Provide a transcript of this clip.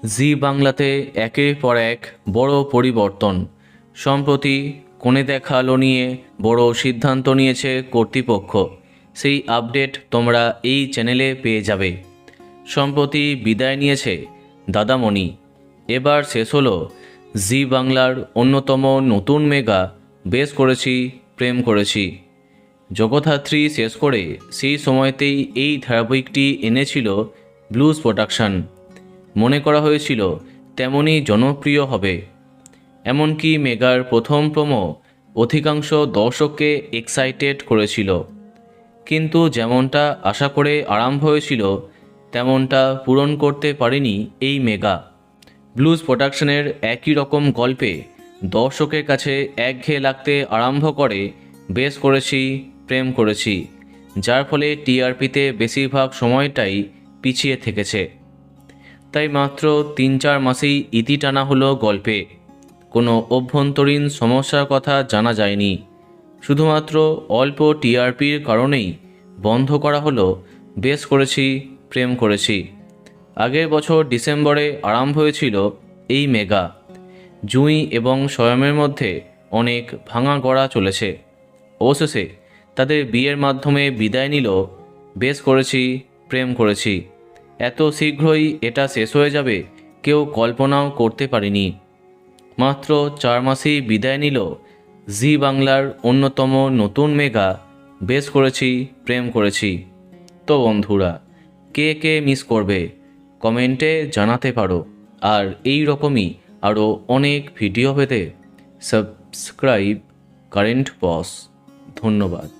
জি বাংলাতে একের পর এক বড় পরিবর্তন। সম্প্রতি কোণে দেখা আলো নিয়ে বড় সিদ্ধান্ত নিয়েছে কর্তৃপক্ষ। সেই আপডেট তোমরা এই চ্যানেলে পেয়ে যাবে। সম্প্রতি বিদায় নিয়েছে দাদামণি। এবার শেষ হলো জি বাংলার অন্যতম নতুন মেগা বেশ করেছি প্রেম করেছি। জগদ্ধাত্রী শেষ করে সেই সময়তেই এই ধারাবাহিকটি এনেছিল ব্লুজ প্রোডাকশন। মনে করা হয়েছিল তেমনই জনপ্রিয় হবে। এমনকি মেগার প্রথম প্রোমো অধিকাংশ দর্শককে এক্সাইটেড করেছিল। কিন্তু যেমনটা আশা করে আরম্ভ হয়েছিল তেমনটা পূরণ করতে পারেনি এই মেগা। ব্লুজ প্রোডাকশনের একই রকম গল্পে দর্শকের কাছে একঘেয়ে লাগতে আরম্ভ করে বেশ করেছি প্রেম করেছি, যার ফলে টিআরপিতে বেশিরভাগ সময়টাই পিছিয়ে থেকেছে। তাই মাত্র ৩-৪ মাসেই ইতি টানা হলো গল্পে। কোনো অভ্যন্তরীণ সমস্যার কথা জানা যায়নি। শুধুমাত্র অল্প টিআরপির কারণেই বন্ধ করা হলো বেশ করেছি প্রেম করেছি। আগের বছর ডিসেম্বরে আরম্ভ হয়েছিল এই মেগা। জুঁই এবং স্বয়মের মধ্যে অনেক ভাঙা গড়া চলেছে। অবশেষে তাদের বিয়ের মাধ্যমে বিদায় নিল বেশ করেছি প্রেম করেছি। এত শীঘ্রই এটা শেষ হয়ে যাবে কেউ কল্পনাও করতে পারেনি। মাত্র 4 মাসেই বিদায় নিল জি বাংলার অন্যতম নতুন মেগা বেশ করেছি প্রেম করেছি। তো বন্ধুরা, কে কে মিস করবে কমেন্টে জানাতে পারো। আর এই রকমই আরও অনেক ভিডিও পেতে সাবস্ক্রাইব কারেন্ট বস। ধন্যবাদ।